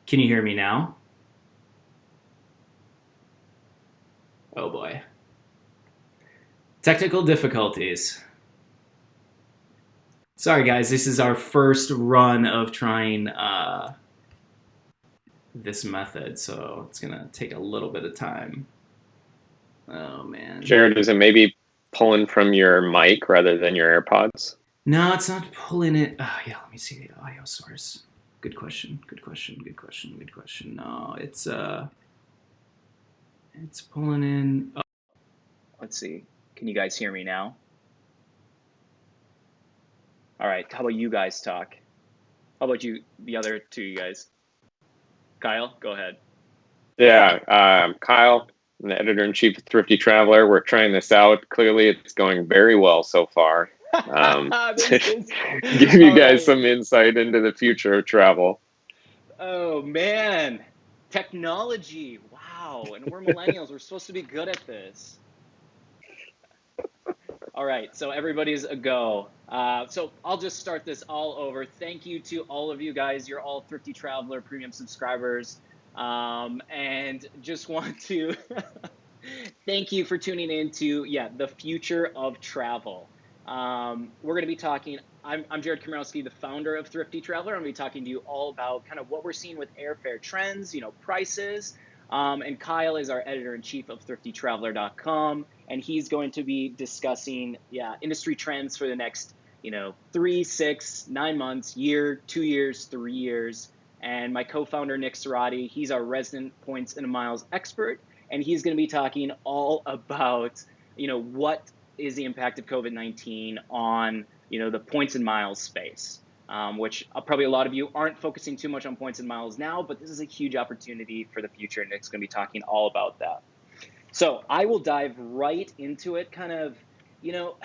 Can you hear me now? Oh boy. Technical difficulties. Sorry, guys. This is our first run of trying this method, so it's gonna take a little bit of time. Oh man. Jared, is it maybe pulling from your mic rather than your AirPods? No, it's not pulling it. Oh yeah, let me see the audio source. Good question. Good question. Good question. Good question. No, it's pulling in. Oh. Let's see. Can you guys hear me now? All right. How about you guys talk? How about you, the other two you guys? Kyle, go ahead. Yeah, Kyle, I'm the editor-in-chief of Thrifty Traveler. We're trying this out. Clearly, it's going very well so far. To This is give you all guys right. some insight into the future of travel. Oh man, technology. Wow. And we're millennials. We're supposed to be good at this. All right. So everybody's a go. So I'll just start this all over. Thank you to all of you guys. You're all Thrifty Traveler premium subscribers. And just want to thank you for tuning in to, yeah, the future of travel. We're going to be talking. I'm Jared Komorowski, the founder of Thrifty Traveler. I'm going to be talking to you all about kind of what we're seeing with airfare trends, prices. And Kyle is our editor in chief of thriftytraveler.com, and he's going to be discussing, yeah, industry trends for the next, 3, 6, 9 months, year, 2 years, 3 years. And my co-founder Nick Cerati, he's our resident points and miles expert, and he's going to be talking all about, what is the impact of COVID-19 on, the points and miles space, which probably a lot of you aren't focusing too much on points and miles now, but this is a huge opportunity for the future, and Nick's going to be talking all about that. So I will dive right into it, kind of, you know,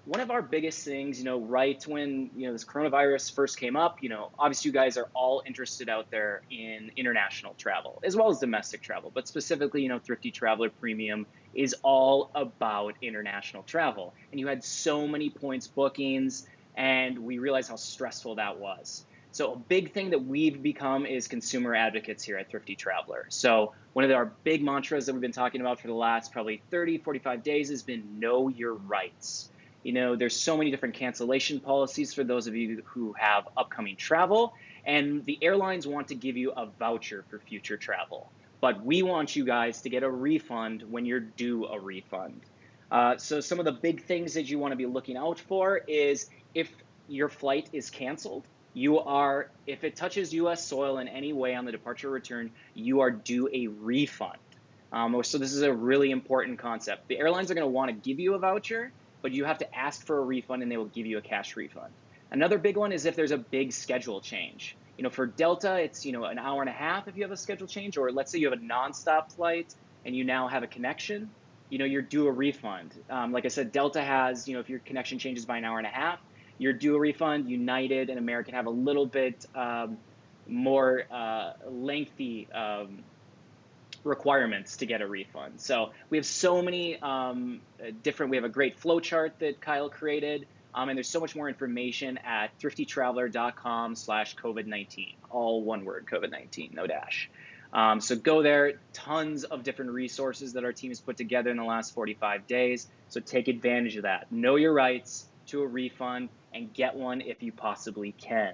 one of our biggest things, right when, this coronavirus first came up, obviously you guys are all interested out there in international travel as well as domestic travel, but specifically, Thrifty Traveler Premium is all about international travel. And you had so many points bookings, and we realized how stressful that was. So a big thing that we've become is consumer advocates here at Thrifty Traveler. So one of our big mantras that we've been talking about for the last probably 30, 45 days has been know your rights. There's so many different cancellation policies for those of you who have upcoming travel, and the airlines want to give you a voucher for future travel. But we want you guys to get a refund when you're due a refund. So some of the big things that you want to be looking out for is if your flight is canceled, if it touches US soil in any way on the departure or return, you are due a refund. So this is a really important concept. The airlines are going to want to give you a voucher, but you have to ask for a refund and they will give you a cash refund. Another big one is if there's a big schedule change. For Delta, it's an hour and a half if you have a schedule change, or let's say you have a nonstop flight and you now have a connection, you're due a refund. Like I said, Delta has, if your connection changes by an hour and a half, you're due a refund. United and American have a little bit more lengthy requirements to get a refund. So we have so many we have a great flow chart that Kyle created. And there's so much more information at thriftytraveler.com/COVID-19, all one word, COVID-19, no dash. So go there, tons of different resources that our team has put together in the last 45 days. So take advantage of that. Know your rights to a refund and get one if you possibly can.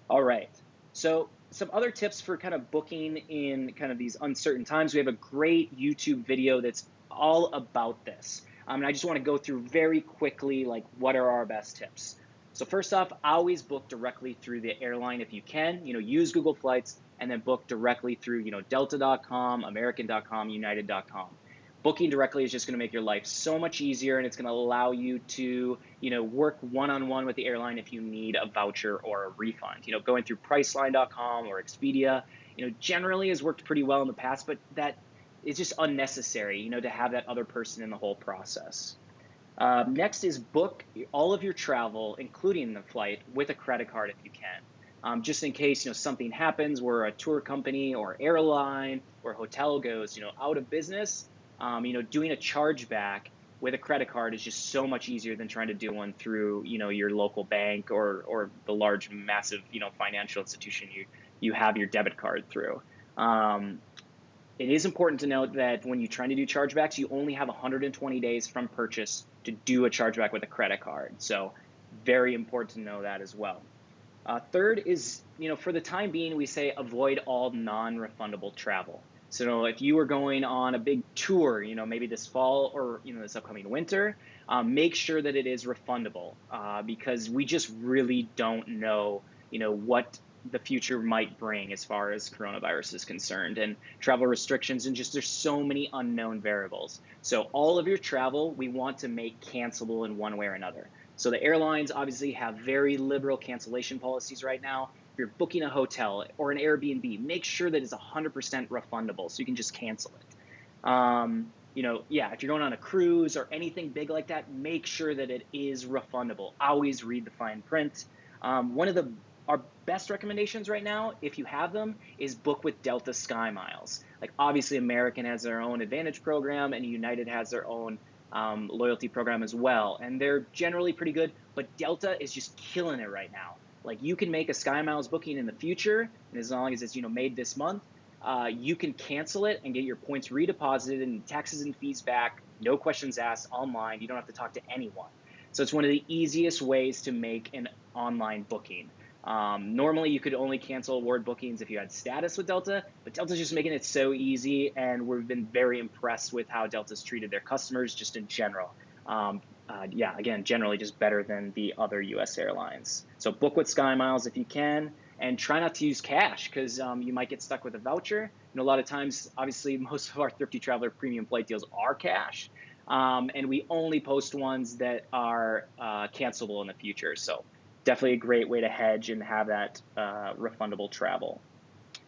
All right. So some other tips for kind of booking in kind of these uncertain times. We have a great YouTube video that's all about this. And I just want to go through very quickly, like, what are our best tips? So first off, always book directly through the airline if you can. Use Google Flights and then book directly through, Delta.com, American.com, United.com. Booking directly is just going to make your life so much easier, and it's going to allow you to, work one-on-one with the airline if you need a voucher or a refund. Going through Priceline.com or Expedia, generally has worked pretty well in the past, but that is just unnecessary, to have that other person in the whole process. Next is book all of your travel, including the flight, with a credit card if you can. Just in case something happens where a tour company or airline or hotel goes out of business. Doing a chargeback with a credit card is just so much easier than trying to do one through your local bank or the large massive financial institution you have your debit card through. It is important to note that when you're trying to do chargebacks, you only have 120 days from purchase to do a chargeback with a credit card. So very important to know that as well. Third is, for the time being, we say avoid all non-refundable travel. So if you are going on a big tour, maybe this fall or this upcoming winter, make sure that it is refundable, because we just really don't know, what the future might bring as far as coronavirus is concerned, and travel restrictions, and just there's so many unknown variables. So all of your travel, we want to make cancelable in one way or another. So the airlines obviously have very liberal cancellation policies right now. If you're booking a hotel or an Airbnb, make sure that it's 100% refundable so you can just cancel it. If you're going on a cruise or anything big like that, make sure that it is refundable. Always read the fine print. One of our best recommendations right now, if you have them, is book with Delta Sky Miles. Like obviously American has their own Advantage program and United has their own loyalty program as well, and they're generally pretty good, but Delta is just killing it right now. Like you can make a Sky Miles booking in the future, and as long as it's made this month, you can cancel it and get your points redeposited and taxes and fees back, no questions asked, online. You don't have to talk to anyone. So it's one of the easiest ways to make an online booking. Normally you could only cancel award bookings if you had status with Delta, but Delta's just making it so easy, and we've been very impressed with how Delta's treated their customers just in general. Again, generally just better than the other US airlines. So book with Sky Miles if you can, and try not to use cash, because you might get stuck with a voucher. A lot of times, obviously, most of our Thrifty Traveler premium flight deals are cash, and we only post ones that are cancelable in the future. So definitely a great way to hedge and have that refundable travel.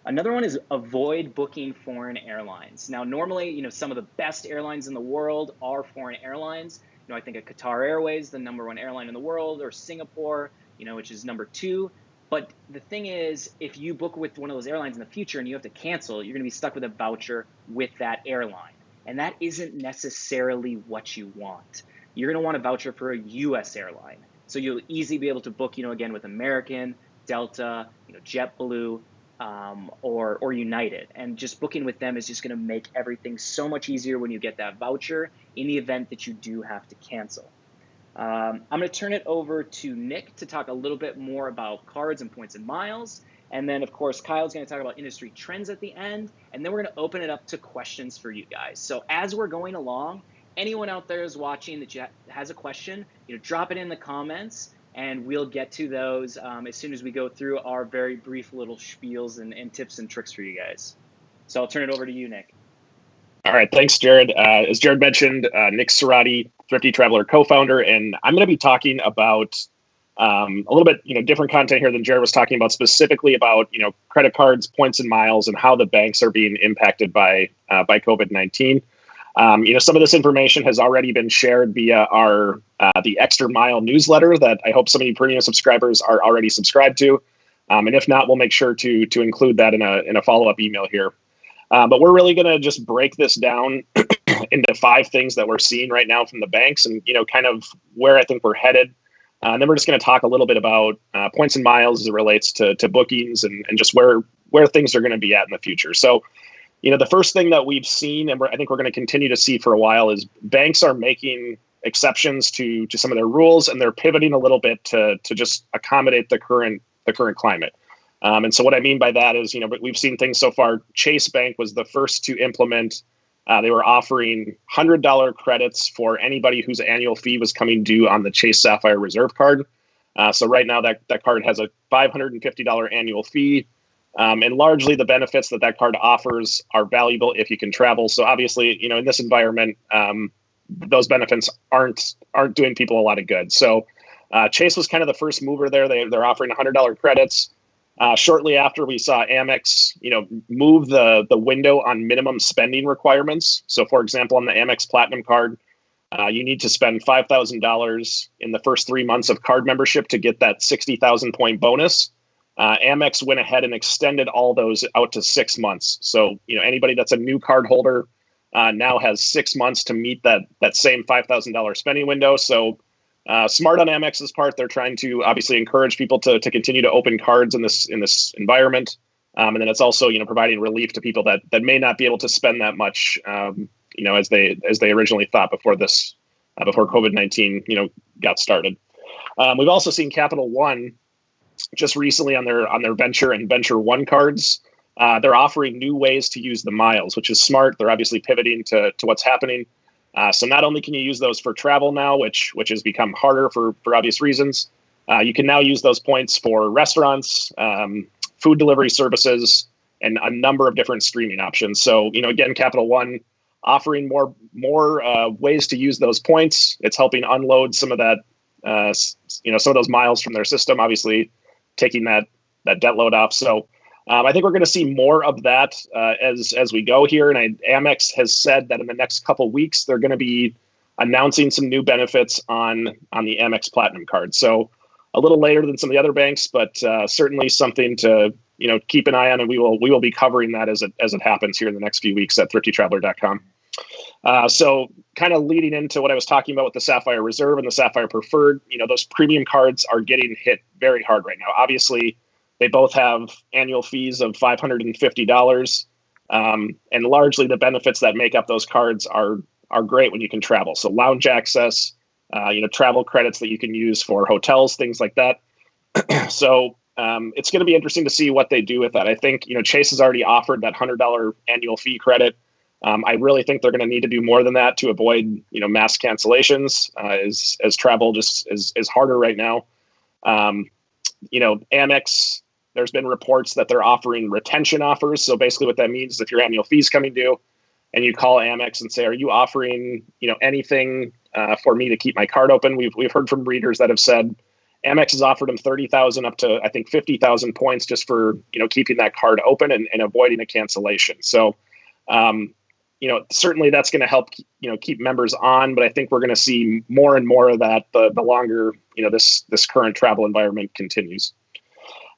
Another one is avoid booking foreign airlines. Now, normally, some of the best airlines in the world are foreign airlines. I think of Qatar Airways, the #1 airline in the world, or Singapore, which is #2. But the thing is, if you book with one of those airlines in the future and you have to cancel, you're going to be stuck with a voucher with that airline. And that isn't necessarily what you want. You're going to want a voucher for a US airline. So you'll easily be able to book, again, with American, Delta, JetBlue, or United. And just booking with them is just going to make everything so much easier when you get that voucher in the event that you do have to cancel. I'm going to turn it over to Nick to talk a little bit more about cards and points and miles. And then, of course, Kyle's going to talk about industry trends at the end. And then we're going to open it up to questions for you guys. So as we're going along, anyone out there is watching that has a question, drop it in the comments, and we'll get to those as soon as we go through our very brief little spiels and tips and tricks for you guys. So I'll turn it over to you, Nick. All right, thanks, Jared. As Jared mentioned, Nick Cerati, Thrifty Traveler co-founder, and I'm going to be talking about a little bit, different content here than Jared was talking about, specifically about, credit cards, points and miles, and how the banks are being impacted by COVID-19. Some of this information has already been shared via our the Extra Mile newsletter that I hope some of you premium subscribers are already subscribed to. And if not, we'll make sure to include that in a follow-up email here. But we're really going to just break this down into 5 things that we're seeing right now from the banks, and kind of where I think we're headed. And then we're just going to talk a little bit about points and miles as it relates to bookings and just where things are going to be at in the future. So, the first thing that we've seen, and I think we're going to continue to see for a while, is banks are making exceptions to some of their rules, and they're pivoting a little bit to just accommodate the current climate. And so what I mean by that is, we've seen things so far. Chase Bank was the first to implement. They were offering $100 credits for anybody whose annual fee was coming due on the Chase Sapphire Reserve card. So right now that card has a $550 annual fee. And largely the benefits that card offers are valuable if you can travel. So obviously, in this environment, those benefits aren't doing people a lot of good. So Chase was kind of the first mover there. They're offering $100 credits. Shortly after, we saw Amex, move the window on minimum spending requirements. So for example, on the Amex Platinum card, you need to spend $5,000 in the first 3 months of card membership to get that 60,000 point bonus. Amex went ahead and extended all those out to 6 months. So, anybody that's a new card holder now has 6 months to meet that same $5,000 spending window. So smart on Amex's part. They're trying to obviously encourage people to continue to open cards in this environment. And then it's also, providing relief to people that may not be able to spend that much, as they originally thought before before COVID-19, got started. We've also seen Capital One just recently on their Venture and Venture One cards. They're offering new ways to use the miles, which is smart. They're obviously pivoting to what's happening. So not only can you use those for travel now, which has become harder for obvious reasons, you can now use those points for restaurants, food delivery services, and a number of different streaming options. So, again, Capital One offering more ways to use those points. It's helping unload some of that, some of those miles from their system, obviously taking that debt load off. So I think we're going to see more of that as we go here. And Amex has said that in the next couple of weeks, they're going to be announcing some new benefits on the Amex Platinum card. So a little later than some of the other banks, but certainly something to keep an eye on, and we will be covering that as it happens here in the next few weeks at thriftytraveler.com. So kind of leading into what I was talking about with the Sapphire Reserve and the Sapphire Preferred, those premium cards are getting hit very hard right now. Obviously, they both have annual fees of $550, and largely the benefits that make up those cards are great when you can travel. So lounge access, travel credits that you can use for hotels, things like that. So it's going to be interesting to see what they do with that. I think, Chase has already offered that $100 annual fee credit. I really think they're going to need to do more than that to avoid, mass cancellations as travel just is harder right now. Amex, there's been reports that they're offering retention offers. So basically what that means is if your annual fees coming due and you call Amex and say, are you offering, anything for me to keep my card open? We've heard from readers that have said Amex has offered them 30,000 up to, I think, 50,000 points just for, keeping that card open and avoiding a cancellation. So, certainly that's going to help, keep members on, but I think we're going to see more and more of that the longer, this current travel environment continues.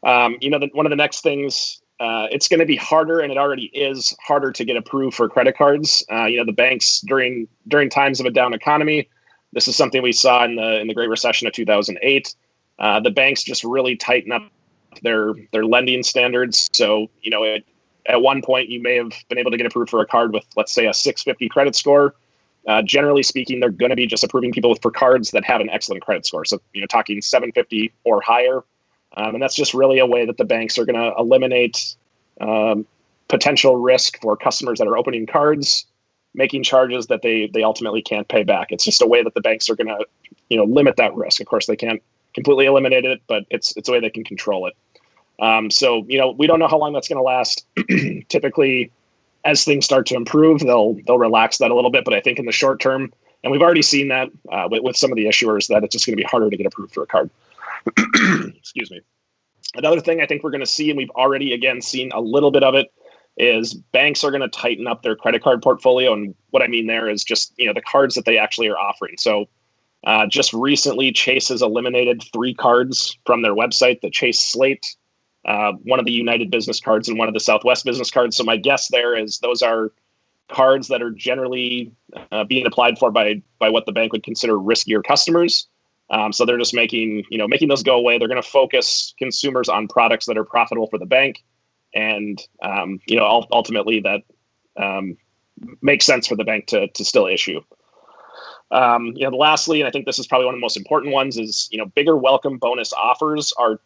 One of the next things, it's going to be harder, and it already is harder to get approved for credit cards. The banks during times of a down economy, this is something we saw in the Great Recession of 2008. The banks just really tighten up their lending standards. So, at one point you may have been able to get approved for a card with, let's say, a 650 credit score. Generally speaking, they're going to be just approving people for cards that have an excellent credit score. So, talking 750 or higher. And that's just really a way that the banks are going to eliminate potential risk for customers that are opening cards, making charges that they ultimately can't pay back. It's just a way that the banks are going to, limit that risk. Of course, they can't completely eliminate it, but it's a way they can control it. So, we don't know how long that's going to last. Typically, as things start to improve, they'll relax that a little bit. But I think in the short term, and we've already seen that with some of the issuers, that it's just going to be harder to get approved for a card. Excuse me. Another thing I think we're going to see, and we've already, again, seen a little bit of it, is banks are going to tighten up their credit card portfolio. And what I mean there is just, the cards that they actually are offering. So just recently, Chase has eliminated 3 cards from their website, the Chase Slate, one of the United Business cards, and one of the Southwest Business cards. So my guess there is those are cards that are generally being applied for by what the bank would consider riskier customers. So they're just making those go away. They're going to focus consumers on products that are profitable for the bank. And, ultimately that makes sense for the bank to still issue. Lastly, and I think this is probably one of the most important ones, is, bigger welcome bonus offers are,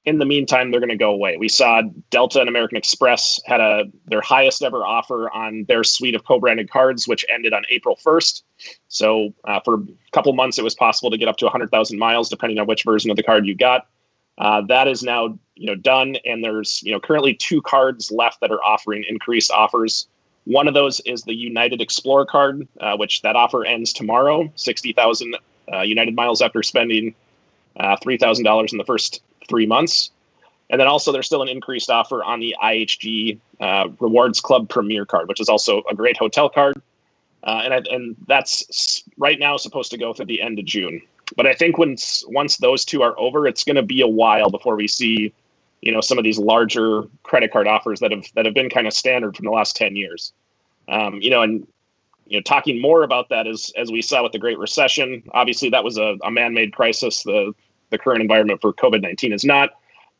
in the meantime, they're going to go away. We saw Delta and American Express had their highest ever offer on their suite of co-branded cards, which ended on April 1st. So for a couple months, it was possible to get up to 100,000 miles, depending on which version of the card you got. That is now done, and there's currently 2 cards left that are offering increased offers. One of those is the United Explorer card, which that offer ends tomorrow. 60,000 United miles after spending $3,000 in the first 3 months. And then also there's still an increased offer on the IHG Rewards Club Premier card, which is also a great hotel card. And that's right now supposed to go through the end of June. But I think once those 2 are over, it's going to be a while before we see, some of these larger credit card offers that have been kind of standard from the last 10 years. Talking more about that as we saw with the Great Recession, obviously that was a man-made crisis. The current environment for COVID-19 is not.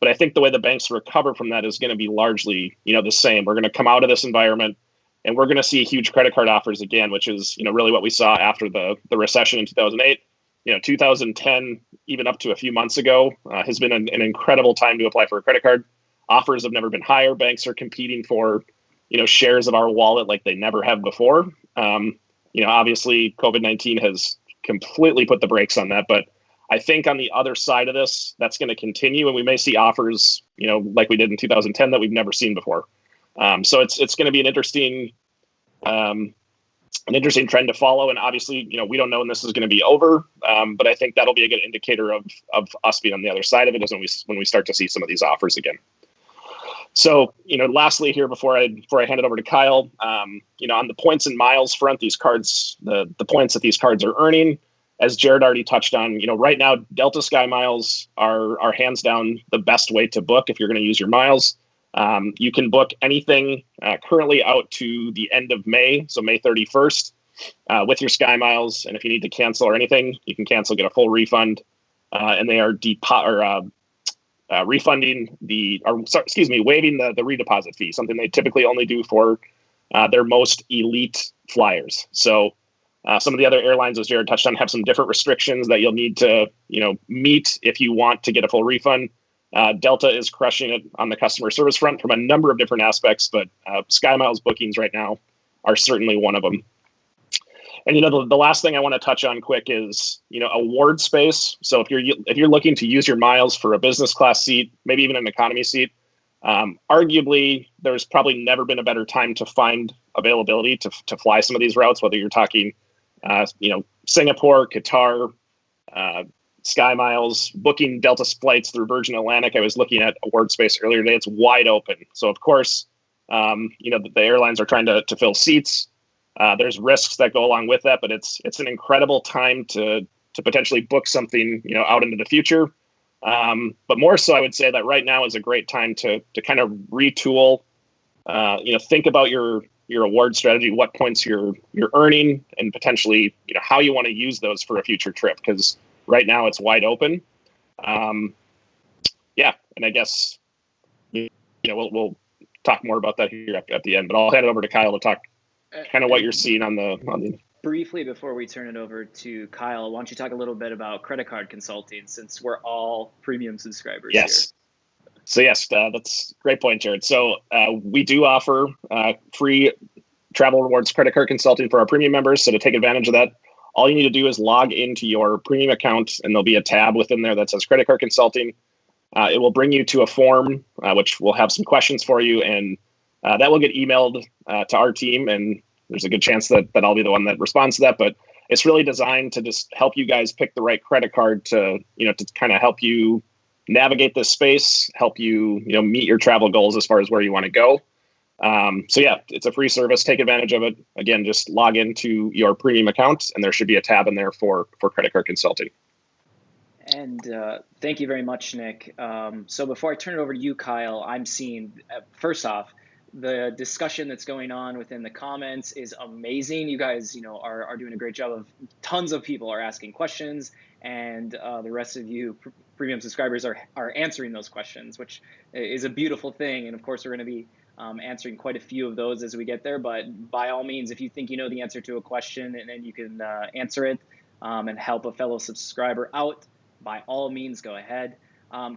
But I think the way the banks recover from that is going to be largely, the same. We're going to come out of this environment and we're going to see huge credit card offers again, which is, really what we saw after the recession in 2008. 2010, even up to a few months ago, has been an incredible time to apply for a credit card. Offers have never been higher. Banks are competing for, shares of our wallet like they never have before. Obviously COVID-19 has completely put the brakes on that, but I think on the other side of this, that's going to continue, and we may see offers, like we did in 2010 that we've never seen before. So it's going to be an interesting trend to follow. And obviously, we don't know when this is going to be over, but I think that'll be a good indicator of us being on the other side of it is when we start to see some of these offers again. So, lastly here before I hand it over to Kyle, on the points and miles front, these cards, the points that these cards are earning, as Jared already touched on, right now, Delta Sky Miles are hands down the best way to book if you're going to use your miles. You can book anything currently out to the end of May, so May 31st, with your Sky Miles. And if you need to cancel or anything, you can cancel, get a full refund. And they are refunding waiving the redeposit fee, something they typically only do for their most elite flyers. So some of the other airlines, as Jared touched on, have some different restrictions that you'll need to, meet if you want to get a full refund. Delta is crushing it on the customer service front from a number of different aspects, but Sky Miles bookings right now are certainly one of them. And the last thing I want to touch on quick is award space. So if you're looking to use your miles for a business class seat, maybe even an economy seat, arguably there's probably never been a better time to find availability to fly some of these routes. Whether you're talking Singapore, Qatar, Sky Miles, booking Delta flights through Virgin Atlantic. I was looking at award space earlier today. It's wide open. So of course, the airlines are trying to fill seats. There's risks that go along with that, but it's an incredible time to potentially book something, out into the future. But more so, I would say that right now is a great time to kind of retool, think about your award strategy, what points you're earning, and potentially, how you want to use those for a future trip. Because right now it's wide open. And I guess, we'll talk more about that here at the end, but I'll hand it over to Kyle to talk kind of what you're seeing on the. Briefly, before we turn it over to Kyle, why don't you talk a little bit about credit card consulting, since we're all premium subscribers here? So yes, that's a great point, Jared. So we do offer free travel rewards credit card consulting for our premium members. So to take advantage of that, all you need to do is log into your premium account, and there'll be a tab within there that says credit card consulting. It will bring you to a form, which will have some questions for you, and that will get emailed to our team. And there's a good chance that I'll be the one that responds to that. But it's really designed to just help you guys pick the right credit card to kind of help you navigate this space, help you, meet your travel goals as far as where you want to go. It's a free service. Take advantage of it. Again, just log into your premium account, and there should be a tab in there for credit card consulting. And thank you very much, Nick. So before I turn it over to you, Kyle, I'm seeing, first off, the discussion that's going on within the comments is amazing. You guys, are doing a great job of, tons of people are asking questions, and the rest of you premium subscribers are answering those questions, which is a beautiful thing. And of course, we're going to be answering quite a few of those as we get there. But by all means, if you think you know the answer to a question and then you can answer it and help a fellow subscriber out, by all means, go ahead.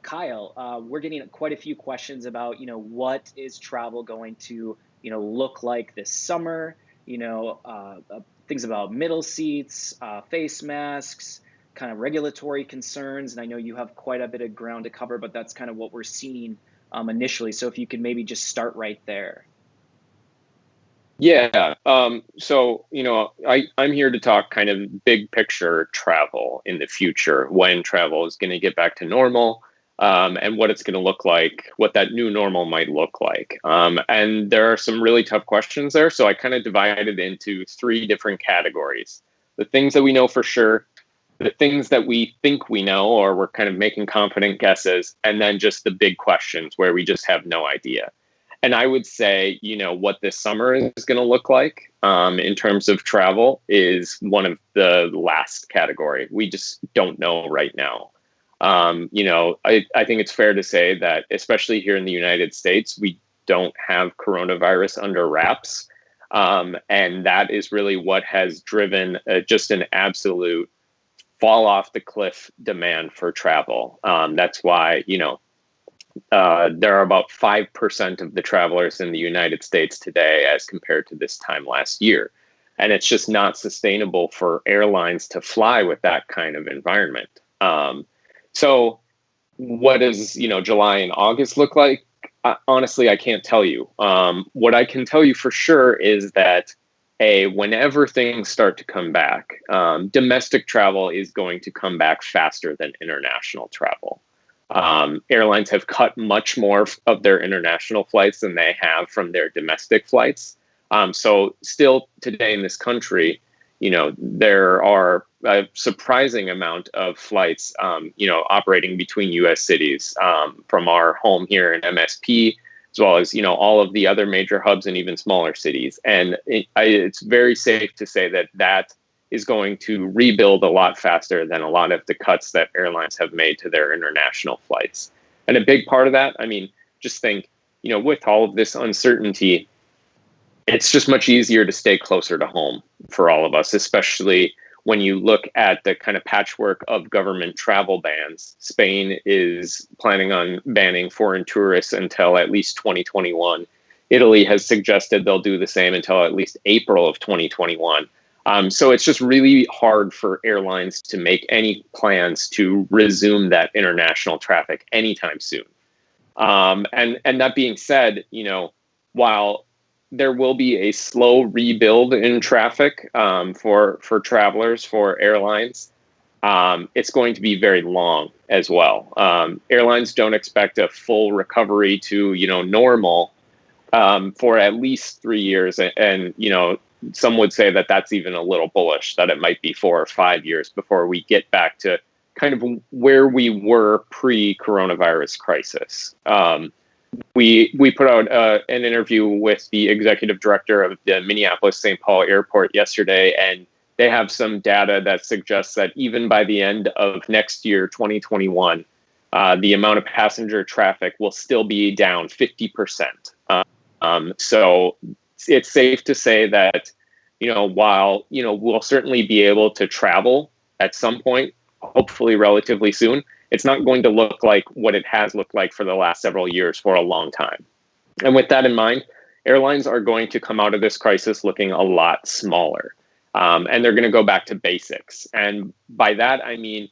Kyle, we're getting quite a few questions about, what is travel going to, look like this summer, things about middle seats, face masks, kind of regulatory concerns. And I know you have quite a bit of ground to cover, but that's kind of what we're seeing initially. So if you could maybe just start right there. Yeah. So, I'm here to talk kind of big picture travel in the future, when travel is going to get back to normal, and what it's going to look like, what that new normal might look like. And there are some really tough questions there. So I kind of divided into 3 different categories: the things that we know for sure, the things that we think we know, or we're kind of making confident guesses, and then just the big questions where we just have no idea. And I would say, what this summer is going to look like in terms of travel is one of the last category. We just don't know right now. I think it's fair to say that, especially here in the United States, we don't have coronavirus under wraps. And that is really what has driven just an absolute fall off the cliff demand for travel. That's why, there are about 5% of the travelers in the United States today as compared to this time last year. And it's just not sustainable for airlines to fly with that kind of environment. So what does, July and August look like? Honestly, I can't tell you. What I can tell you for sure is that whenever things start to come back, domestic travel is going to come back faster than international travel. Airlines have cut much more of their international flights than they have from their domestic flights. So still today in this country, there are a surprising amount of flights, operating between U.S. cities, from our home here in MSP, as well as, all of the other major hubs and even smaller cities. And it's very safe to say that that is going to rebuild a lot faster than a lot of the cuts that airlines have made to their international flights. And a big part of that, just think, with all of this uncertainty, it's just much easier to stay closer to home for all of us, especially when you look at the kind of patchwork of government travel bans. Spain is planning on banning foreign tourists until at least 2021. Italy has suggested they'll do the same until at least April of 2021. So it's just really hard for airlines to make any plans to resume that international traffic anytime soon. And that being said, while there will be a slow rebuild in traffic for travelers, for airlines, it's going to be very long as well. Airlines don't expect a full recovery to normal for at least 3 years, and some would say that that's even a little bullish, that it might be 4 or 5 years before we get back to kind of where we were pre-coronavirus crisis. We put out an interview with the executive director of the Minneapolis-St. Paul Airport yesterday, and they have some data that suggests that even by the end of next year, 2021, the amount of passenger traffic will still be down 50%. So it's safe to say that, while, we'll certainly be able to travel at some point, hopefully relatively soon, it's not going to look like what it has looked like for the last several years for a long time. And with that in mind, airlines are going to come out of this crisis looking a lot smaller. And they're going to go back to basics. And by that, I mean,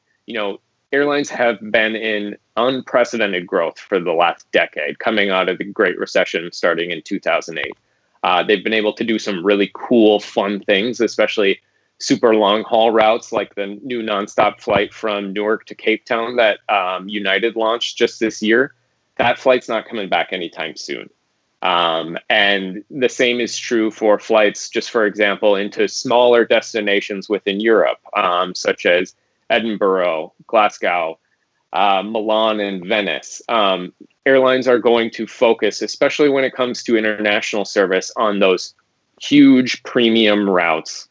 airlines have been in unprecedented growth for the last decade, coming out of the Great Recession starting in 2008. They've been able to do some really cool, fun things, especially super long haul routes like the new nonstop flight from Newark to Cape Town that United launched just this year. That flight's not coming back anytime soon. And the same is true for flights, just for example, into smaller destinations within Europe, such as Edinburgh, Glasgow, Milan, and Venice. Airlines are going to focus, especially when it comes to international service, on those huge premium routes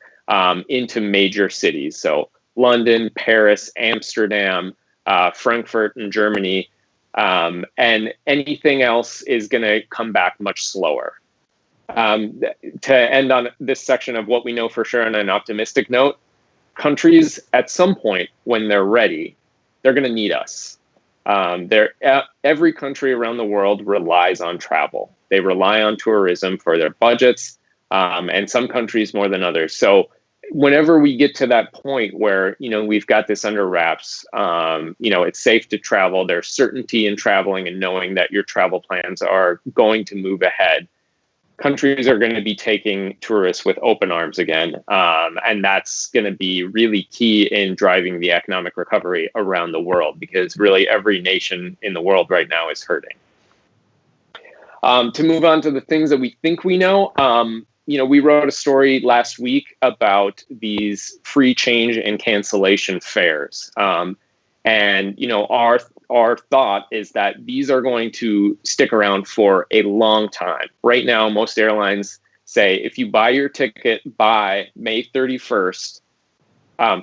into major cities. So London, Paris, Amsterdam, Frankfurt in Germany, and anything else is going to come back much slower. To end on this section of what we know for sure on an optimistic note, countries at some point when they're ready, they're going to need us. Every country around the world relies on travel. They rely on tourism for their budgets, and some countries more than others. So whenever we get to that point where, we've got this under wraps, it's safe to travel, there's certainty in traveling and knowing that your travel plans are going to move ahead, countries are going to be taking tourists with open arms again. And that's going to be really key in driving the economic recovery around the world, because really every nation in the world right now is hurting. To move on to the things that we think we know, we wrote a story last week about these free change and cancellation fares. And our thought is that these are going to stick around for a long time. Right now, most airlines say if you buy your ticket by May 31st,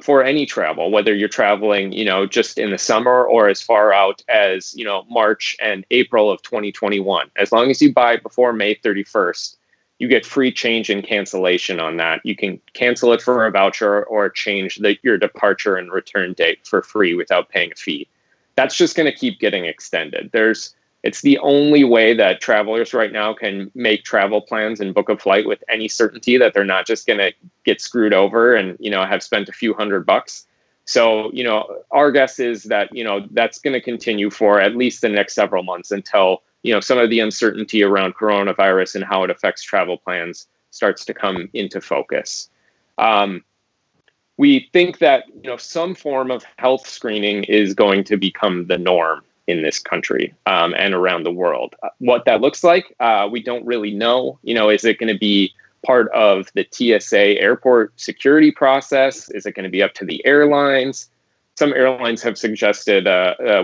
for any travel, whether you're traveling, just in the summer or as far out as, March and April of 2021. As long as you buy before May 31st, you get free change and cancellation on that. You can cancel it for a voucher or change your departure and return date for free without paying a fee. That's just going to keep getting extended. It's the only way that travelers right now can make travel plans and book a flight with any certainty that they're not just going to get screwed over and, have spent a few $100. So, our guess is that, that's going to continue for at least the next several months until, some of the uncertainty around coronavirus and how it affects travel plans starts to come into focus. We think that, some form of health screening is going to become the norm in this country and around the world. What that looks like, we don't really know. Is it going to be part of the TSA airport security process? Is it going to be up to the airlines? Some airlines have suggested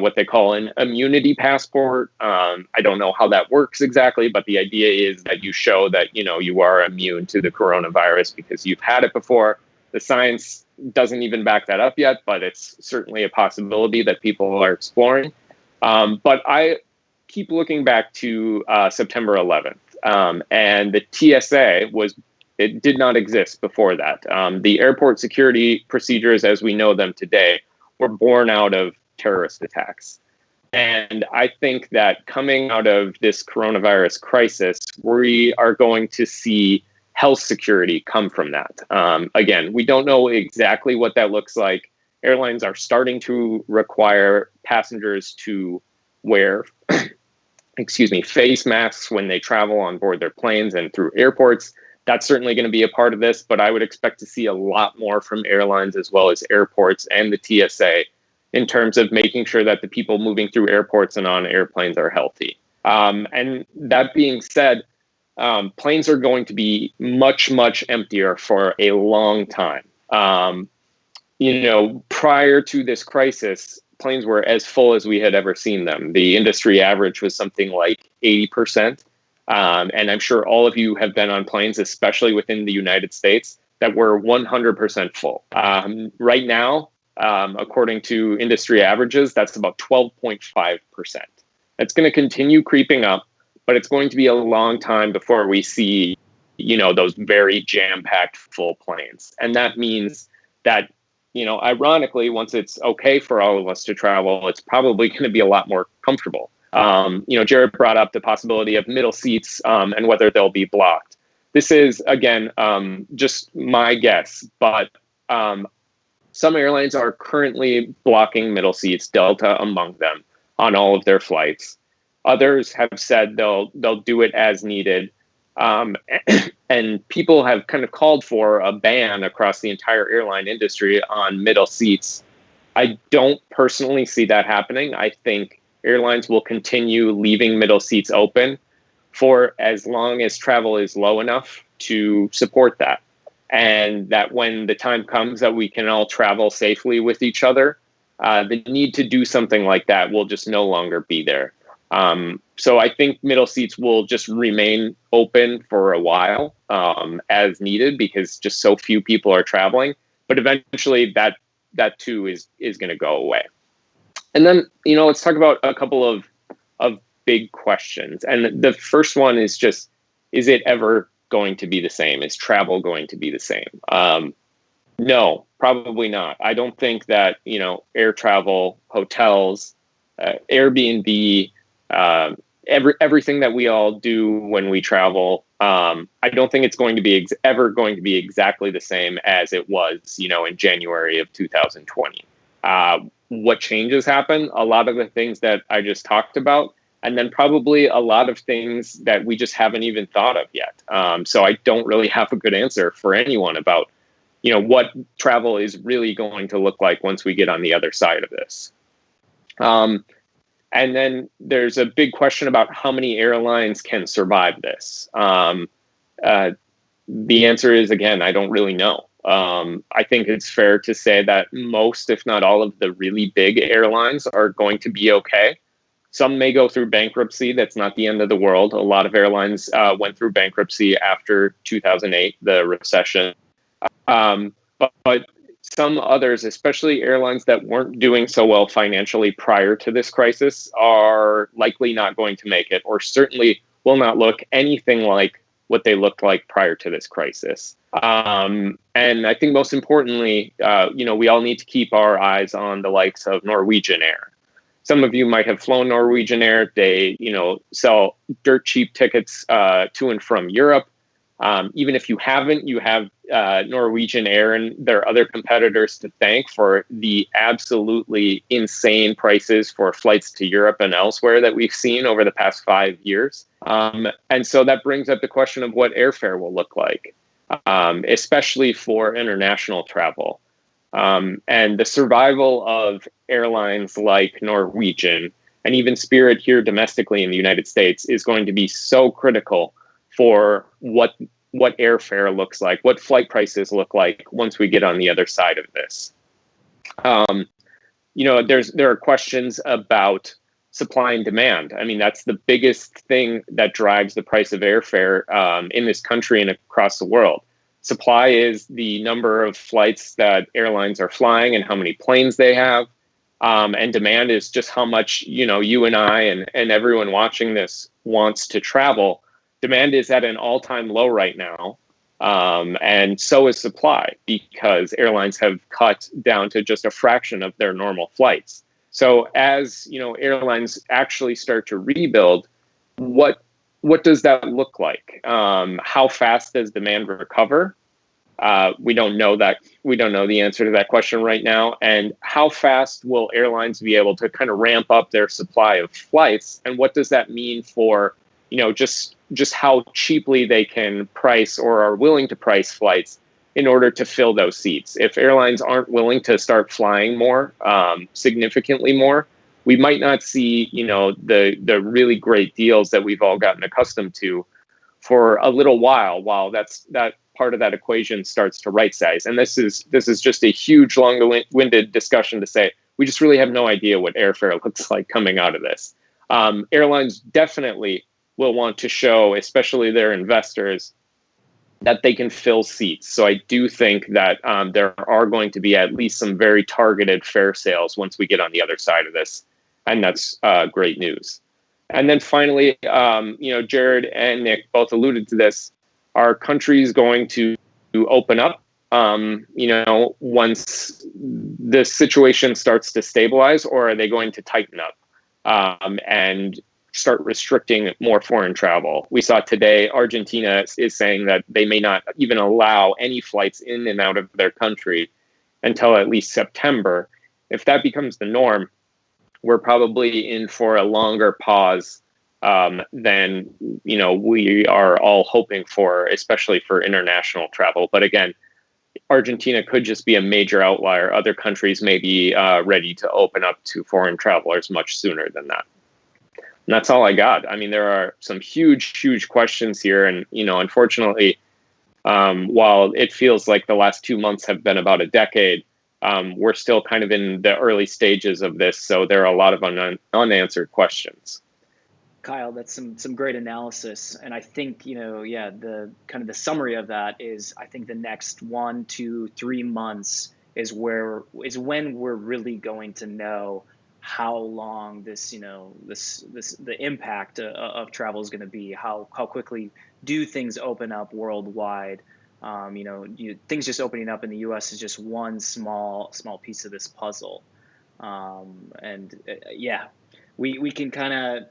what they call an immunity passport. I don't know how that works exactly, but the idea is that you show that, you are immune to the coronavirus because you've had it before. The science doesn't even back that up yet, but it's certainly a possibility that people are exploring. But I keep looking back to September 11th, and the TSA it did not exist before that. The airport security procedures as we know them today were born out of terrorist attacks. And I think that coming out of this coronavirus crisis, we are going to see health security come from that. Again, we don't know exactly what that looks like. Airlines are starting to require passengers to wear, face masks when they travel on board their planes and through airports. That's certainly going to be a part of this, but I would expect to see a lot more from airlines as well as airports and the TSA in terms of making sure that the people moving through airports and on airplanes are healthy. And that being said, planes are going to be much, much emptier for a long time. Prior to this crisis, planes were as full as we had ever seen them. The industry average was something like 80%. And I'm sure all of you have been on planes, especially within the United States, that were 100% full. Right now, according to industry averages, that's about 12.5%. It's going to continue creeping up, but it's going to be a long time before we see, those very jam-packed full planes. And that means that, ironically, once it's okay for all of us to travel, it's probably going to be a lot more comfortable. Jared brought up the possibility of middle seats and whether they'll be blocked. This is, again, just my guess, but some airlines are currently blocking middle seats, Delta among them, on all of their flights. Others have said they'll do it as needed. And people have kind of called for a ban across the entire airline industry on middle seats. I don't personally see that happening. I think airlines will continue leaving middle seats open for as long as travel is low enough to support that. And that when the time comes that we can all travel safely with each other, the need to do something like that will just no longer be there. So I think middle seats will just remain open for a while as needed because just so few people are traveling. But eventually that too is going to go away. And then, let's talk about a couple of big questions. And the first one is just, is it ever going to be the same? Is travel going to be the same? No, probably not. I don't think that, air travel, hotels, Airbnb, everything that we all do when we travel, I don't think it's going to be ever going to be exactly the same as it was, in January of 2020. What changes happen? A lot of the things that I just talked about, and then probably a lot of things that we just haven't even thought of yet. So I don't really have a good answer for anyone about, what travel is really going to look like once we get on the other side of this. And then there's a big question about how many airlines can survive this. The answer is, again, I don't really know. I think it's fair to say that most, if not all of the really big airlines are going to be okay. Some may go through bankruptcy. That's not the end of the world. A lot of airlines went through bankruptcy after 2008, the recession. But some others, especially airlines that weren't doing so well financially prior to this crisis, are likely not going to make it, or certainly will not look anything like what they looked like prior to this crisis. And I think most importantly, we all need to keep our eyes on the likes of Norwegian Air. Some of you might have flown Norwegian Air. They, sell dirt cheap tickets to and from Europe. Even if you haven't, you have Norwegian Air and their other competitors to thank for the absolutely insane prices for flights to Europe and elsewhere that we've seen over the past 5 years. And so that brings up the question of what airfare will look like, especially for international travel. And the survival of airlines like Norwegian and even Spirit here domestically in the United States is going to be so critical for what airfare looks like, what flight prices look like once we get on the other side of this. There are questions about supply and demand. I mean, that's the biggest thing that drives the price of airfare in this country and across the world. Supply is the number of flights that airlines are flying and how many planes they have. And demand is just how much, you and I and everyone watching this wants to travel. Demand is at an all-time low right now. And so is supply, because airlines have cut down to just a fraction of their normal flights. So as, airlines actually start to rebuild, what does that look like? How fast does demand recover? We don't know that. We don't know the answer to that question right now. And how fast will airlines be able to kind of ramp up their supply of flights? And what does that mean for, just how cheaply they can price or are willing to price flights in order to fill those seats? If airlines aren't willing to start flying more, significantly more, we might not see, the really great deals that we've all gotten accustomed to for a little while that part of that equation starts to right size. And this is just a huge, long-winded discussion to say we just really have no idea what airfare looks like coming out of this. Airlines definitely will want to show, especially their investors, that they can fill seats. So I do think that there are going to be at least some very targeted fare sales once we get on the other side of this. And that's great news. And then finally, Jared and Nick both alluded to this. Are countries going to open up, once the situation starts to stabilize, or are they going to tighten up and start restricting more foreign travel? We saw today Argentina is saying that they may not even allow any flights in and out of their country until at least September. If that becomes the norm, we're probably in for a longer pause than we are all hoping for, especially for international travel. But again, Argentina could just be a major outlier. Other countries may be ready to open up to foreign travelers much sooner than that. And that's all I got. I mean, there are some huge questions here. And, unfortunately, while it feels like the last 2 months have been about a decade, we're still kind of in the early stages of this. So there are a lot of unanswered questions. Kyle, that's some great analysis. And I think, the kind of the summary of that is I think the next 1, 2, 3 months is when we're really going to know how long the impact of travel is going to be, how quickly do things open up worldwide. Things just opening up in the US is just one small piece of this puzzle. We can kind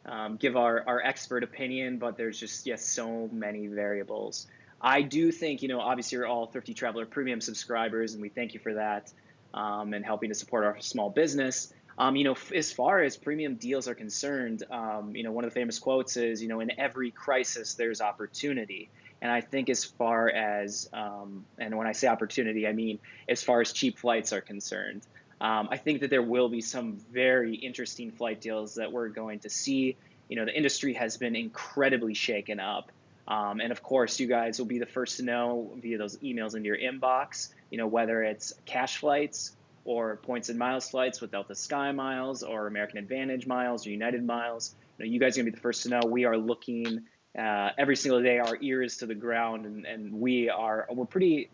of give our expert opinion, but there's just so many variables. I do think, obviously you're all Thrifty Traveler Premium subscribers, and we thank you for that, and helping to support our small business. As far as premium deals are concerned, one of the famous quotes is, in every crisis, there's opportunity. And I think as far as, and when I say opportunity, I mean as far as cheap flights are concerned. I think that there will be some very interesting flight deals that we're going to see. The industry has been incredibly shaken up. And of course, you guys will be the first to know via those emails into your inbox, whether it's cash flights or points and miles flights with Delta Sky Miles or American Advantage Miles or United Miles. You guys are going to be the first to know. We are looking every single day, our ears to the ground, and we're pretty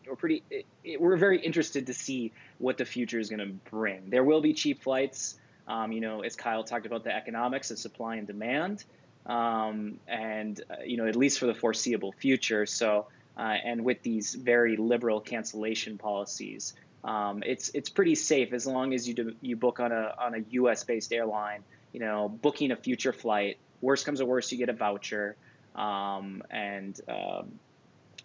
we're very interested to see what the future is going to bring. There will be cheap flights. As Kyle talked about, the economics of supply and demand, and at least for the foreseeable future. So, and with these very liberal cancellation policies, it's pretty safe as long as you book on a U.S. based airline. Booking a future flight. Worst comes to worst, you get a voucher, and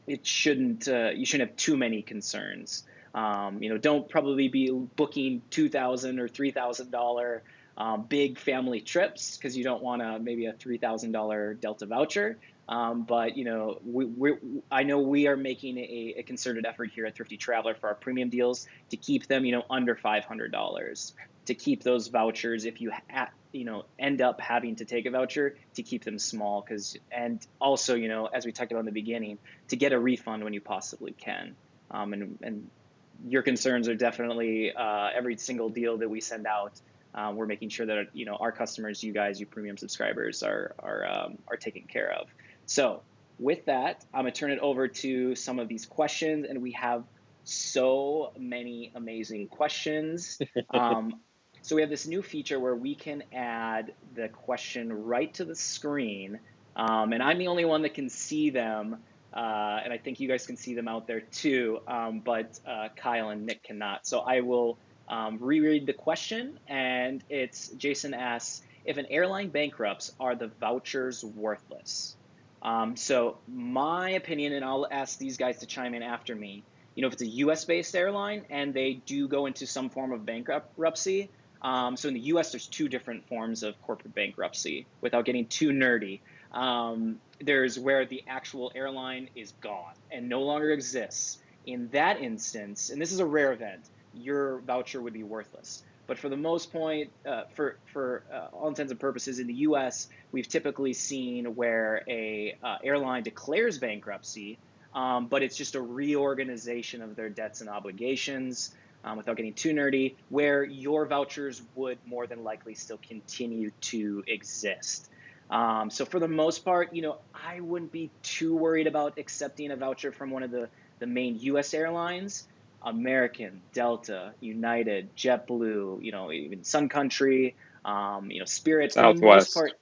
it shouldn't you shouldn't have too many concerns. Don't probably be booking $2,000 or $3,000 big family trips because you don't want maybe a $3,000 Delta voucher. But I know we are making a concerted effort here at Thrifty Traveler for our premium deals to keep them under $500, to keep those vouchers if you end up having to take a voucher, to keep them small, and also as we talked about in the beginning, to get a refund when you possibly can. And your concerns are definitely every single deal that we send out. We're making sure that our customers, you guys, you premium subscribers, are taken care of. So with that, I'm gonna turn it over to some of these questions, and we have so many amazing questions. So we have this new feature where we can add the question right to the screen, and I'm the only one that can see them, and I think you guys can see them out there too, but Kyle and Nick cannot. So I will reread the question, and Jason asks, if an airline bankrupts, are the vouchers worthless? So my opinion, and I'll ask these guys to chime in after me, if it's a US-based airline and they do go into some form of bankruptcy, so in the US, there's two different forms of corporate bankruptcy. Without getting too nerdy, there's where the actual airline is gone and no longer exists. In that instance, and this is a rare event, your voucher would be worthless. But for the most point, for all intents and purposes, in the U.S., we've typically seen where a airline declares bankruptcy, but it's just a reorganization of their debts and obligations. Without getting too nerdy, where your vouchers would more than likely still continue to exist. So for the most part, I wouldn't be too worried about accepting a voucher from one of the main U.S. airlines. American, Delta, United, JetBlue, even Sun Country, Spirit. Southwest. For the most part,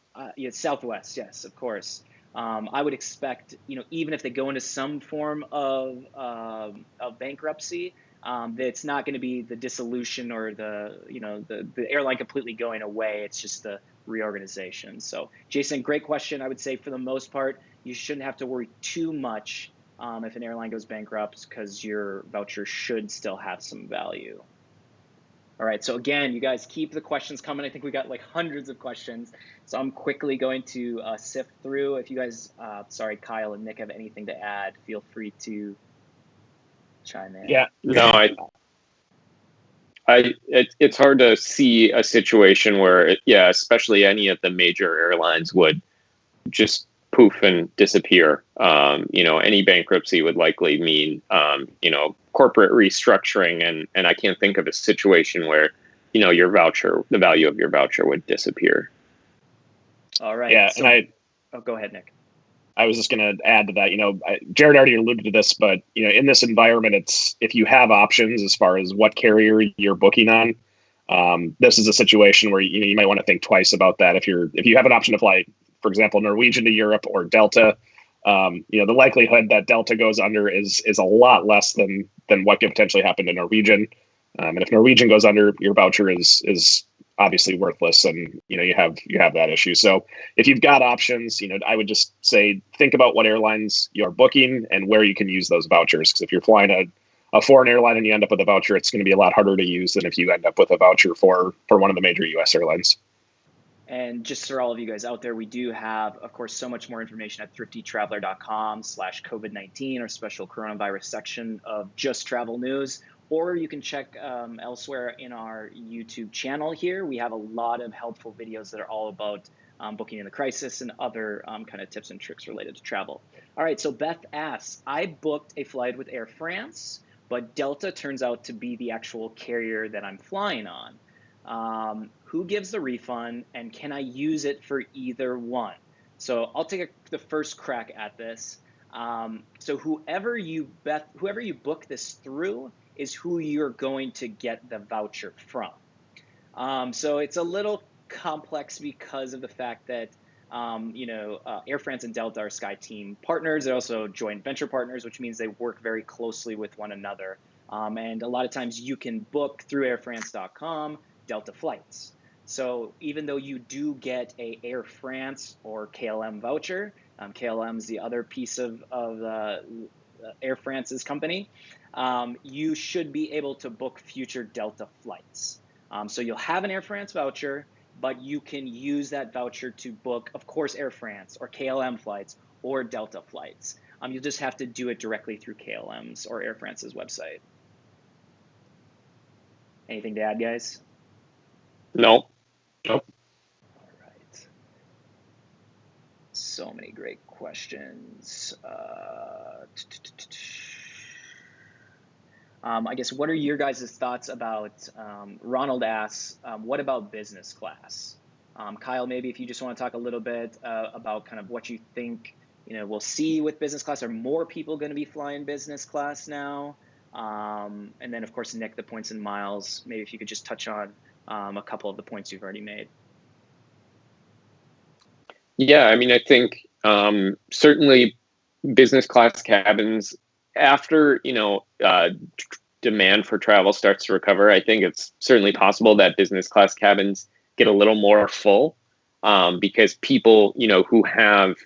Southwest, yes, of course. I would expect, even if they go into some form of bankruptcy, that it's not going to be the dissolution or the airline completely going away. It's just the reorganization. So, Jason, great question. I would say for the most part, you shouldn't have to worry too much if an airline goes bankrupt, because your voucher should still have some value. All right, so again, you guys keep the questions coming. I think we got like hundreds of questions. So I'm quickly going to sift through. If you guys, sorry, Kyle and Nick, have anything to add, feel free to chime in. Yeah. No, it's hard to see a situation where, especially any of the major airlines would just poof and disappear. Any bankruptcy would likely mean, corporate restructuring, and I can't think of a situation where, your voucher, the value of your voucher would disappear. All right. Yeah, so, and go ahead, Nick. I was just going to add to that. Jared already alluded to this, but in this environment, it's if you have options as far as what carrier you're booking on. This is a situation where you might want to think twice about that. If you have an option to fly, for example, Norwegian to Europe or Delta, the likelihood that Delta goes under is a lot less than what could potentially happen to Norwegian. And if Norwegian goes under, your voucher is obviously worthless, and you have that issue. So if you've got options, I would just say think about what airlines you're booking and where you can use those vouchers. Because if you're flying a foreign airline and you end up with a voucher, it's going to be a lot harder to use than if you end up with a voucher for one of the major U.S. airlines. And just for all of you guys out there, we do have, of course, so much more information at thriftytraveler.com/COVID-19, our special coronavirus section of Just Travel News. Or you can check elsewhere in our YouTube channel here. We have a lot of helpful videos that are all about booking in the crisis and other kind of tips and tricks related to travel. All right, so Beth asks, I booked a flight with Air France, but Delta turns out to be the actual carrier that I'm flying on. Who gives the refund, and can I use it for either one? So I'll take the first crack at this. So whoever you book this through is who you're going to get the voucher from. So it's a little complex because of the fact that Air France and Delta are SkyTeam partners. They're also joint venture partners, which means they work very closely with one another. And a lot of times you can book through airfrance.com Delta flights. So even though you do get a Air France or KLM voucher, KLM is the other piece of Air France's company, you should be able to book future Delta flights. So you'll have an Air France voucher, but you can use that voucher to book, of course, Air France or KLM flights or Delta flights. You'll just have to do it directly through KLM's or Air France's website. Anything to add, guys? No. Nope. All right. So many great questions. I guess, what are your guys' thoughts about, Ronald asks, what about business class? Kyle, maybe if you just want to talk a little bit about kind of what you think, we'll see with business class. Are more people going to be flying business class now? And then, of course, Nick, the points and miles, maybe if you could just touch on a couple of the points you've already made. Yeah, I mean, I think certainly business class cabins, after demand for travel starts to recover, I think it's certainly possible that business class cabins get a little more full, because people who have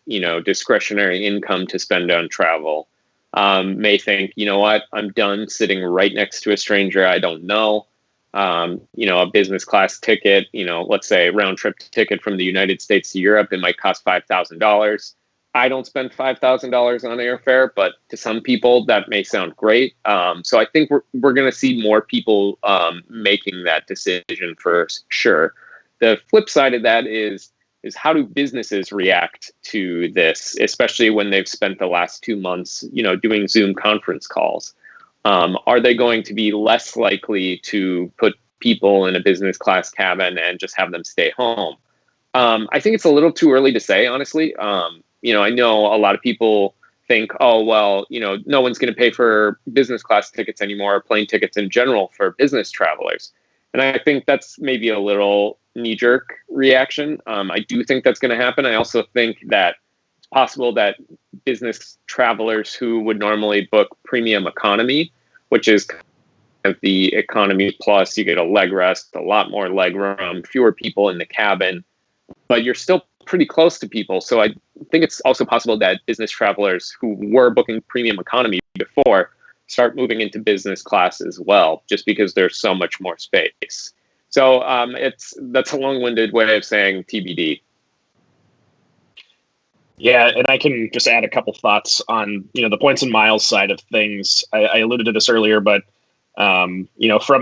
discretionary income to spend on travel may think, what, I'm done sitting right next to a stranger I don't know. A business class ticket, let's say round trip ticket from the United States to Europe, it might cost $5,000. I don't spend $5,000 on airfare, but to some people that may sound great. So I think we're going to see more people making that decision for sure. The flip side of that is how do businesses react to this, especially when they've spent the last 2 months, doing Zoom conference calls? Are they going to be less likely to put people in a business class cabin and just have them stay home? I think it's a little too early to say, honestly. I know a lot of people think, oh, well, no one's going to pay for business class tickets anymore, or plane tickets in general for business travelers. And I think that's maybe a little knee-jerk reaction. I do think that's going to happen. I also think that it's possible that business travelers who would normally book premium economy, which is kind of the economy plus, you get a leg rest, a lot more leg room, fewer people in the cabin, but you're still pretty close to people. So I think it's also possible that business travelers who were booking premium economy before start moving into business class as well, just because there's so much more space. So that's a long-winded way of saying TBD. Yeah, and I can just add a couple thoughts on the points and miles side of things. I alluded to this earlier, but from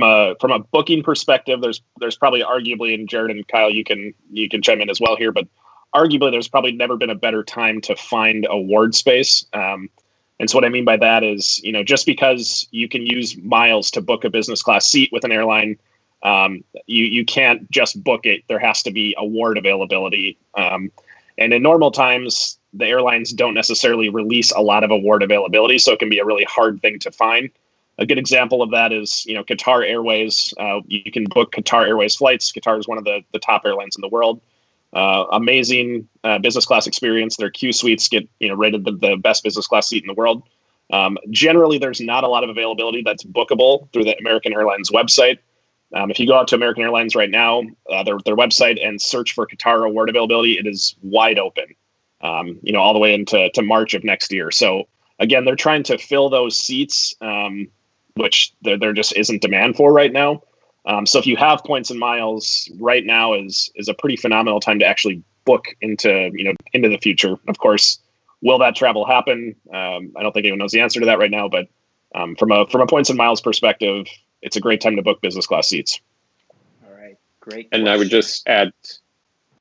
a booking perspective, there's probably arguably, and Jared and Kyle, you can chime in as well here, but arguably there's probably never been a better time to find award space. And so what I mean by that is, just because you can use miles to book a business class seat with an airline, you can't just book it. There has to be award availability. And in normal times, the airlines don't necessarily release a lot of award availability, so it can be a really hard thing to find. A good example of that is, Qatar Airways. You can book Qatar Airways flights. Qatar is one of the top airlines in the world. Amazing business class experience. Their Q suites get rated the best business class seat in the world. Generally, there's not a lot of availability that's bookable through the American Airlines website. If you go out to American Airlines right now, their website, and search for Qatar award availability, it is wide open, all the way into March of next year. So again, they're trying to fill those seats, which there just isn't demand for right now. So if you have points and miles, right now is a pretty phenomenal time to actually book into the future. Of course, will that travel happen? I don't think anyone knows the answer to that right now, but from a points and miles perspective, it's a great time to book business class seats. All right, great. And I would just add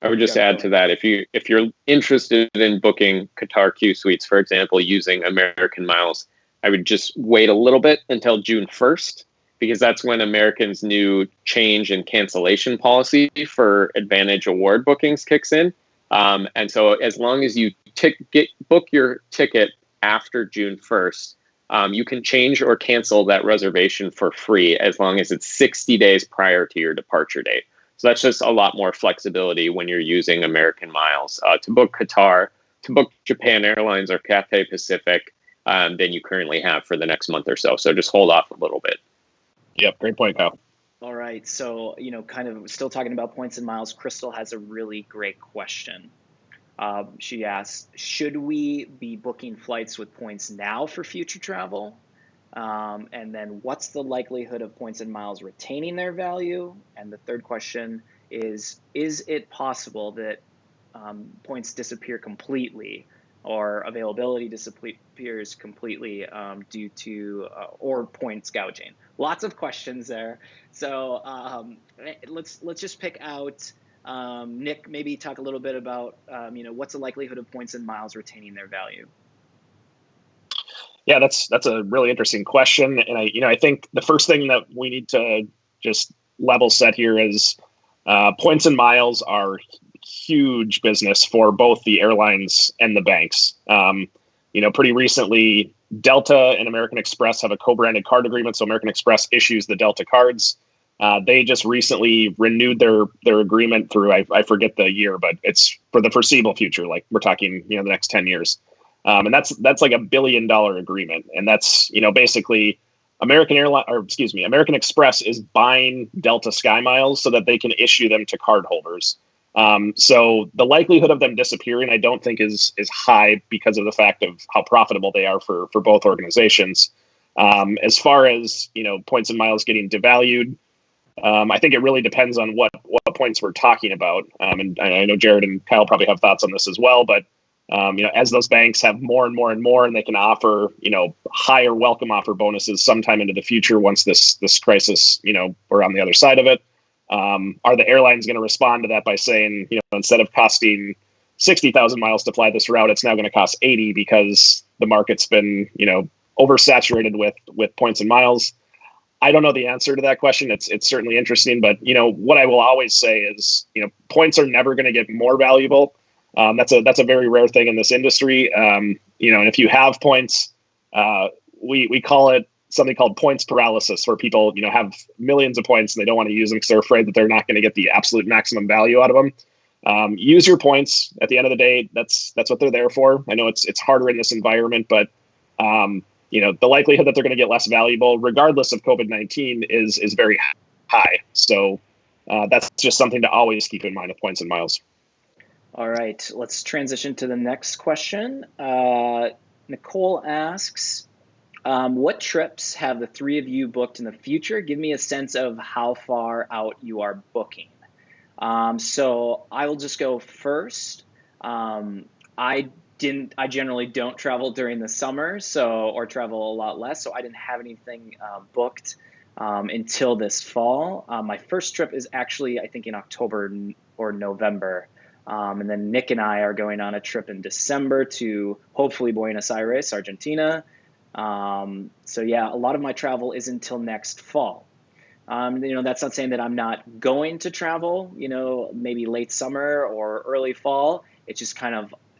to that, if you're interested in booking Qatar Q suites, for example, using American Miles, I would just wait a little bit until June 1st, because that's when American's new change in cancellation policy for Advantage Award bookings kicks in. And so as long as you book your ticket after June 1st, you can change or cancel that reservation for free as long as it's 60 days prior to your departure date. So that's just a lot more flexibility when you're using American Miles to book Qatar, to book Japan Airlines or Cathay Pacific than you currently have for the next month or so. So just hold off a little bit. Yep, great point, Kyle. All right, so kind of still talking about points and miles. Crystal has a really great question. She asks, should we be booking flights with points now for future travel? And then what's the likelihood of points and miles retaining their value? And the third question is it possible that points disappear completely or availability disappears completely due to or points gouging? Lots of questions there. So let's just pick out Nick, maybe talk a little bit about what's the likelihood of points and miles retaining their value? Yeah, that's a really interesting question, and I think the first thing that we need to just level set here is points and miles are huge business for both the airlines and the banks. Pretty recently, Delta and American Express have a co-branded card agreement, so American Express issues the Delta cards. They just recently renewed their agreement through, I forget the year, but it's for the foreseeable future. Like we're talking, the next 10 years. And that's like $1 billion agreement. And that's, basically American Express is buying Delta Sky Miles so that they can issue them to cardholders. So the likelihood of them disappearing, I don't think is high because of the fact of how profitable they are for both organizations. As far as, points and miles getting devalued, I think it really depends on what points we're talking about. And I know Jared and Kyle probably have thoughts on this as well, but as those banks have more and more and more, and they can offer, higher welcome offer bonuses sometime into the future once this crisis, we're on the other side of it. Are the airlines going to respond to that by saying, instead of costing 60,000 miles to fly this route, it's now going to cost 80 because the market's been, oversaturated with points and miles? I don't know the answer to that question. It's certainly interesting, but what I will always say is, points are never going to get more valuable. That's a very rare thing in this industry. And if you have points, we call it something called points paralysis, where people, have millions of points and they don't want to use them because they're afraid that they're not going to get the absolute maximum value out of them. Use your points. At the end of the day, that's what they're there for. I know it's harder in this environment, but the likelihood that they're going to get less valuable, regardless of COVID-19, is very high. So that's just something to always keep in mind with points and miles. All right, let's transition to the next question. Nicole asks, what trips have the three of you booked in the future? Give me a sense of how far out you are booking. So I will just go first. I generally don't travel during the summer, or travel a lot less, so I didn't have anything booked until this fall. My first trip is actually, I think, in October or November. And then Nick and I are going on a trip in December to hopefully Buenos Aires, Argentina. So yeah, a lot of my travel is until next fall. That's not saying that I'm not going to travel, maybe late summer or early fall. It's just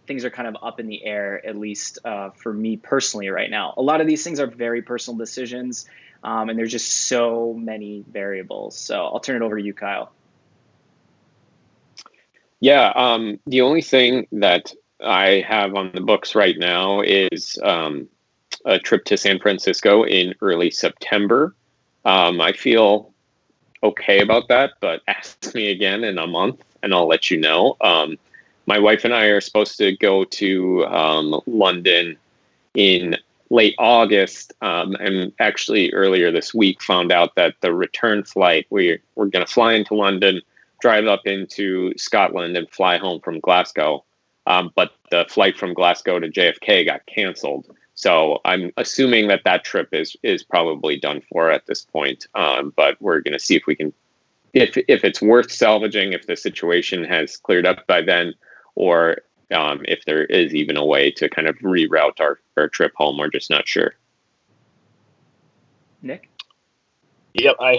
things are kind of up in the air, at least for me personally right now. A lot of these things are very personal decisions, and there's just so many variables. So I'll turn it over to you, Kyle. Yeah, the only thing that I have on the books right now is a trip to San Francisco in early September. I feel okay about that, but ask me again in a month and I'll let you know. My wife and I are supposed to go to London in late August, and actually earlier this week found out that the return flight, we're going to fly into London, drive up into Scotland and fly home from Glasgow. But the flight from Glasgow to JFK got canceled. So I'm assuming that trip is probably done for at this point. But we're going to see if we can, if it's worth salvaging, if the situation has cleared up by then, or if there is even a way to kind of reroute our trip home. We're just not sure. Nick? Yep, I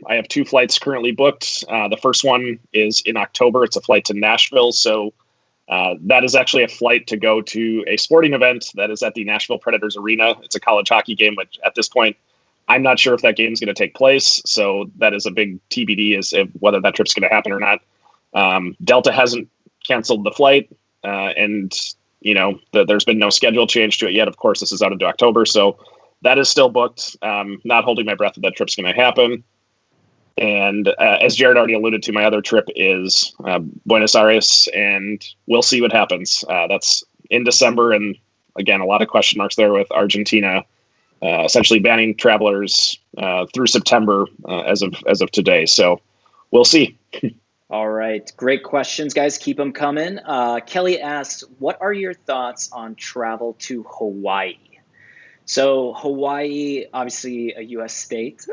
have two flights currently booked. The first one is in October. It's a flight to Nashville. So That is actually a flight to go to a sporting event that is at the Nashville Predators Arena. It's a college hockey game, which at this point, I'm not sure if that game is going to take place. So that is a big TBD as if whether that trip's going to happen or not. Delta hasn't canceled the flight, and there's been no schedule change to it yet. Of course, this is out into October, so that is still booked. Not holding my breath that trip's going to happen. And as Jared already alluded to, my other trip is Buenos Aires, and we'll see what happens. That's in December, and again, a lot of question marks there with Argentina essentially banning travelers through September as of today. So we'll see. All right, great questions, guys. Keep them coming. Kelly asks, "What are your thoughts on travel to Hawaii?" So Hawaii, obviously a U.S. state.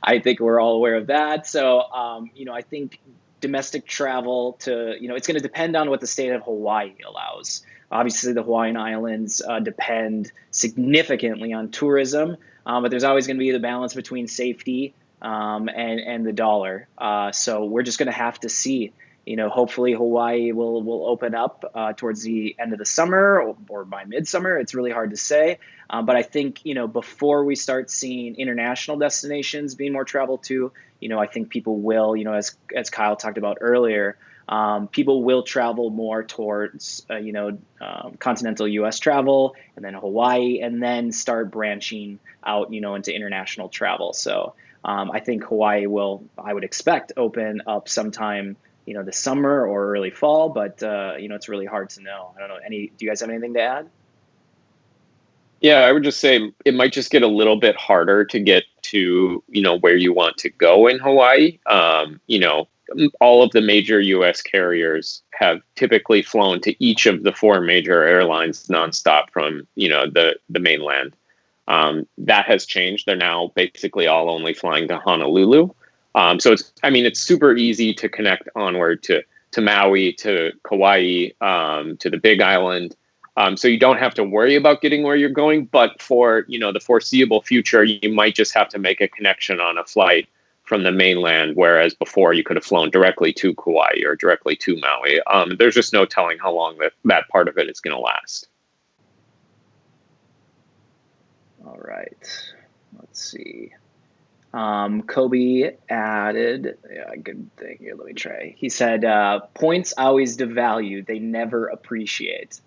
I think we're all aware of that. So, I think domestic travel to, it's going to depend on what the state of Hawaii allows. Obviously, the Hawaiian Islands depend significantly on tourism, but there's always going to be the balance between safety and the dollar. So we're just going to have to see. Hopefully Hawaii will open up towards the end of the summer or by midsummer. It's really hard to say. But I think, before we start seeing international destinations being more traveled to, I think people will, as Kyle talked about earlier, people will travel more towards, continental U.S. travel and then Hawaii, and then start branching out, into international travel. So I think Hawaii will, I would expect, open up sometime this summer or early fall, but it's really hard to know. I don't know. Do you guys have anything to add? Yeah, I would just say it might just get a little bit harder to get to, where you want to go in Hawaii. All of the major U.S. carriers have typically flown to each of the 4 major airlines nonstop from, the mainland. That has changed. They're now basically all only flying to Honolulu. So it's super easy to connect onward to Maui, to Kauai, to the Big Island. So you don't have to worry about getting where you're going. But for, the foreseeable future, you might just have to make a connection on a flight from the mainland, whereas before you could have flown directly to Kauai or directly to Maui. There's just no telling how long that part of it is going to last. All right. Let's see. Kobe added a good thing here. Let me try. He said, points always devalue. They never appreciate.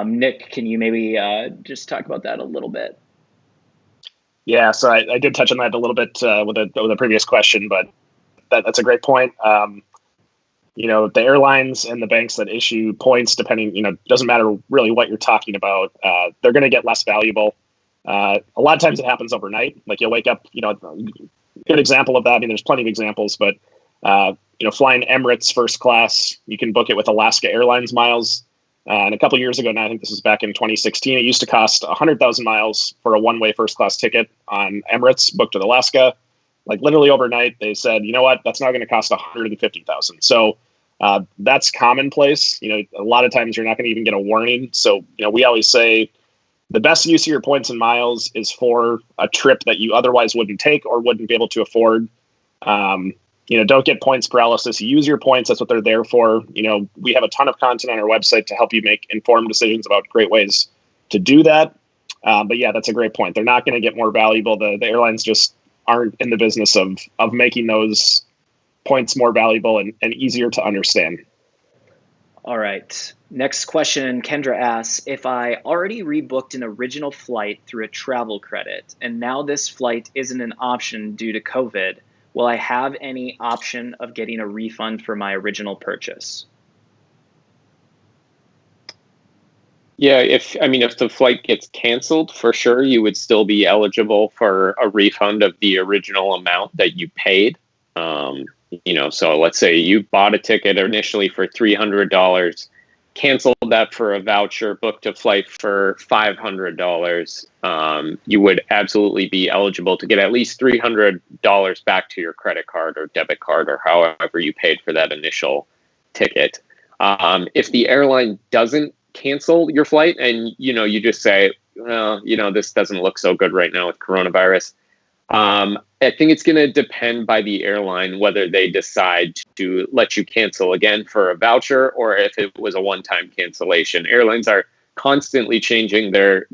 Nick, can you maybe just talk about that a little bit? Yeah, so I did touch on that a little bit with the previous question, but that's a great point. The airlines and the banks that issue points, depending, doesn't matter really what you're talking about, they're going to get less valuable. A lot of times it happens overnight. Like you'll wake up, good example of that. I mean, there's plenty of examples, but, flying Emirates first class, you can book it with Alaska Airlines miles. And a couple of years ago now, I think this was back in 2016, it used to cost 100,000 miles for a one-way first class ticket on Emirates booked with Alaska. Like literally overnight, they said, you know what, that's now going to cost 150,000. So that's commonplace. A lot of times you're not going to even get a warning. So, we always say, the best use of your points and miles is for a trip that you otherwise wouldn't take or wouldn't be able to afford. Don't get points paralysis. Use your points. That's what they're there for. We have a ton of content on our website to help you make informed decisions about great ways to do that. But yeah, that's a great point. They're not going to get more valuable. The airlines just aren't in the business of making those points more valuable and easier to understand. All right. Next question, Kendra asks, if I already rebooked an original flight through a travel credit and now this flight isn't an option due to COVID, will I have any option of getting a refund for my original purchase? Yeah, if the flight gets canceled, for sure, you would still be eligible for a refund of the original amount that you paid. So let's say you bought a ticket initially for $300, canceled that for a voucher, booked a flight for $500. You would absolutely be eligible to get at least $300 back to your credit card or debit card or however you paid for that initial ticket. If the airline doesn't cancel your flight and, you just say, well, this doesn't look so good right now with coronavirus. I think it's going to depend by the airline whether they decide to let you cancel again for a voucher, or if it was a one-time cancellation. Airlines are constantly changing their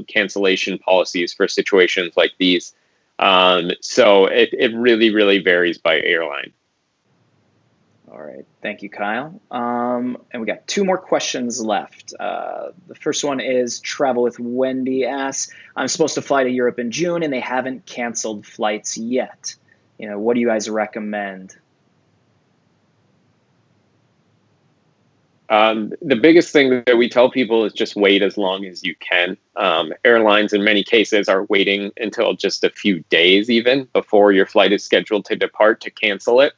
cancellation policies for situations like these. So it really, really varies by airline. All right, thank you, Kyle. And we got 2 more questions left. The first one is Travel with Wendy asks, I'm supposed to fly to Europe in June and they haven't canceled flights yet. What do you guys recommend? The biggest thing that we tell people is just wait as long as you can. Airlines in many cases are waiting until just a few days even before your flight is scheduled to depart to cancel it.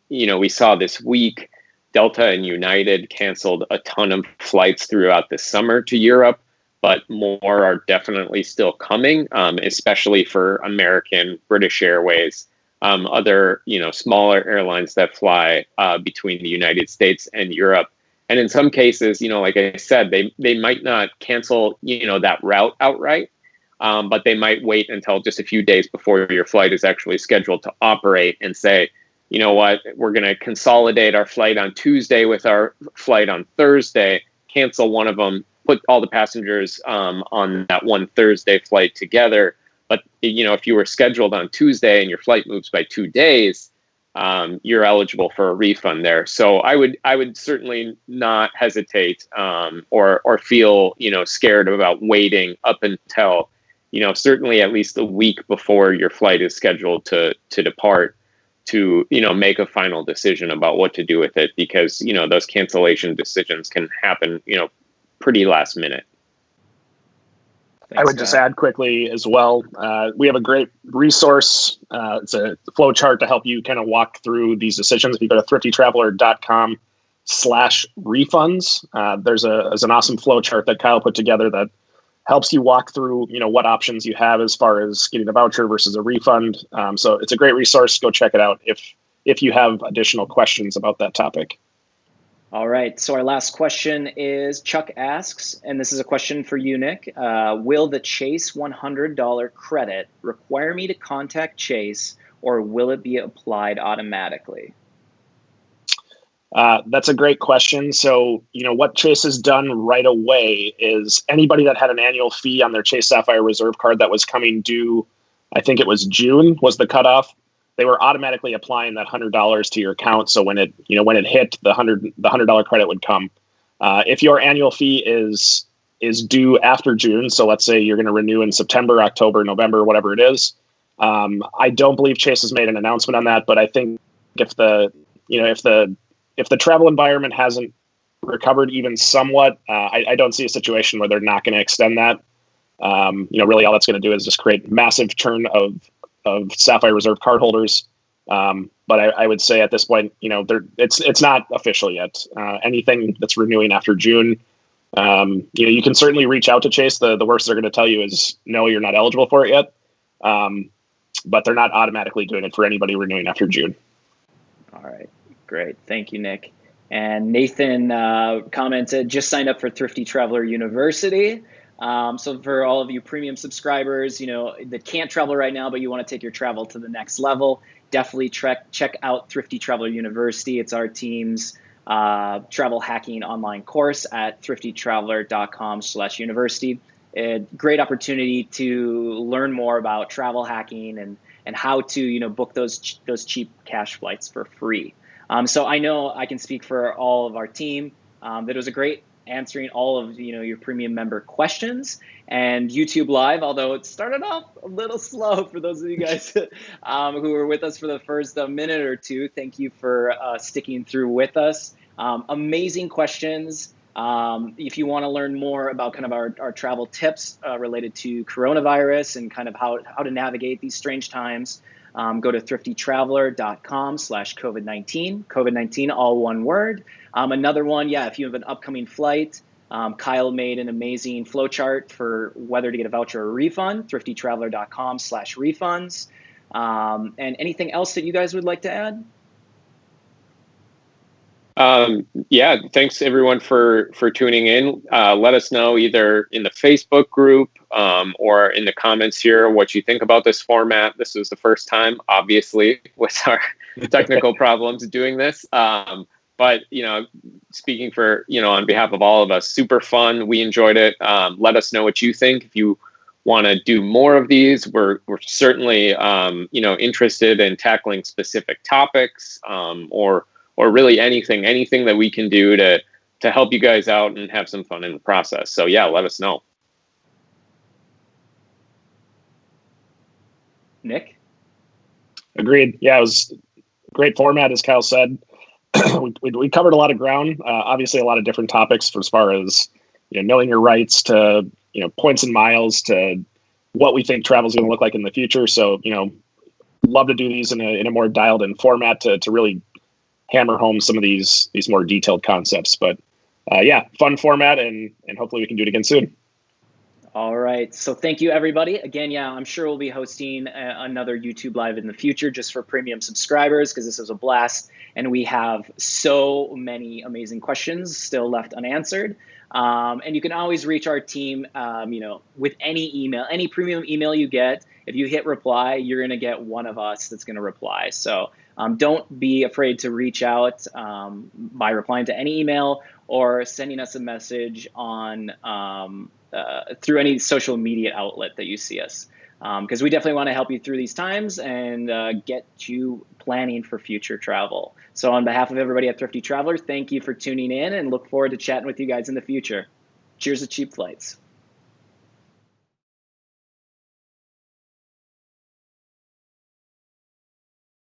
We saw this week, Delta and United canceled a ton of flights throughout the summer to Europe, but more are definitely still coming, especially for American, British Airways, other, smaller airlines that fly between the United States and Europe. And in some cases, like I said, they might not cancel, that route outright, but they might wait until just a few days before your flight is actually scheduled to operate and say, you know what, we're going to consolidate our flight on Tuesday with our flight on Thursday, cancel one of them, put all the passengers on that one Thursday flight together. But, if you were scheduled on Tuesday and your flight moves by 2 days, you're eligible for a refund there. So I would certainly not hesitate or feel, scared about waiting up until, certainly at least a week before your flight is scheduled to depart, to make a final decision about what to do with it, because those cancellation decisions can happen pretty last minute. Thanks, I would just add quickly as well, we have a great resource. It's a flow chart to help you kind of walk through these decisions. If you go to thriftytraveler.com/refunds, there's an awesome flow chart that Kyle put together that helps you walk through, what options you have as far as getting a voucher versus a refund. So it's a great resource. Go check it out if you have additional questions about that topic. All right. So our last question is Chuck asks, and this is a question for you, Nick. Will the Chase $100 credit require me to contact Chase, or will it be applied automatically? That's a great question. So, what Chase has done right away is anybody that had an annual fee on their Chase Sapphire Reserve card that was coming due, I think it was June was the cutoff. They were automatically applying that $100 to your account. So when it hit, the $100 credit would come. If your annual fee is due after June, so let's say you're going to renew in September, October, November, whatever it is, I don't believe Chase has made an announcement on that. But I think if the travel environment hasn't recovered even somewhat, I don't see a situation where they're not going to extend that. Really all that's going to do is just create massive churn of Sapphire Reserve cardholders. But I would say at this point, it's not official yet. Anything that's renewing after June, you can certainly reach out to Chase. The worst they're going to tell you is, no, you're not eligible for it yet. But they're not automatically doing it for anybody renewing after June. All right. Great. Thank you, Nick. And Nathan commented, just signed up for Thrifty Traveler University. So for all of you premium subscribers, that can't travel right now, but you want to take your travel to the next level, definitely check out Thrifty Traveler University. It's our team's travel hacking online course at thriftytraveler.com/university. A great opportunity to learn more about travel hacking and how to, book those cheap cash flights for free. So I know I can speak for all of our team that it was a great answering all of your premium member questions. And YouTube Live, although it started off a little slow for those of you guys who were with us for the first minute or two, thank you for sticking through with us. Amazing questions. If you want to learn more about kind of our travel tips related to coronavirus and kind of how to navigate these strange times, go to thriftytraveler.com/COVID-19, COVID-19, all one word. Another one, if you have an upcoming flight, Kyle made an amazing flowchart for whether to get a voucher or a refund, thriftytraveler.com/refunds. And anything else that you guys would like to add? Thanks everyone for tuning in. Let us know either in the Facebook group or in the comments here what you think about this format. This is the first time, obviously, with technical problems doing this. But speaking for on behalf of all of us, super fun. We enjoyed it. Let us know what you think. If you want to do more of these, we're certainly interested in tackling specific topics, or really anything that we can do to help you guys out and have some fun in the process. So yeah, let us know. Nick? Agreed. Yeah, it was great format, as Kyle said. we covered a lot of ground. Obviously, a lot of different topics for as far as knowing your rights to points and miles to what we think travel is going to look like in the future. So love to do these in a more dialed in format to really hammer home some of these more detailed concepts. But yeah, fun format, and hopefully we can do it again soon. All right. So thank you, everybody. Again, yeah, I'm sure we'll be hosting another YouTube Live in the future just for premium subscribers, because this was a blast. And we have so many amazing questions still left unanswered. And you can always reach our team, with any email, any premium email you get. If you hit reply, you're going to get one of us that's going to reply. So don't be afraid to reach out by replying to any email or sending us a message on through any social media outlet that you see us, because we definitely want to help you through these times and get you planning for future travel. So on behalf of everybody at Thrifty Traveler, thank you for tuning in, and look forward to chatting with you guys in the future. Cheers to cheap flights.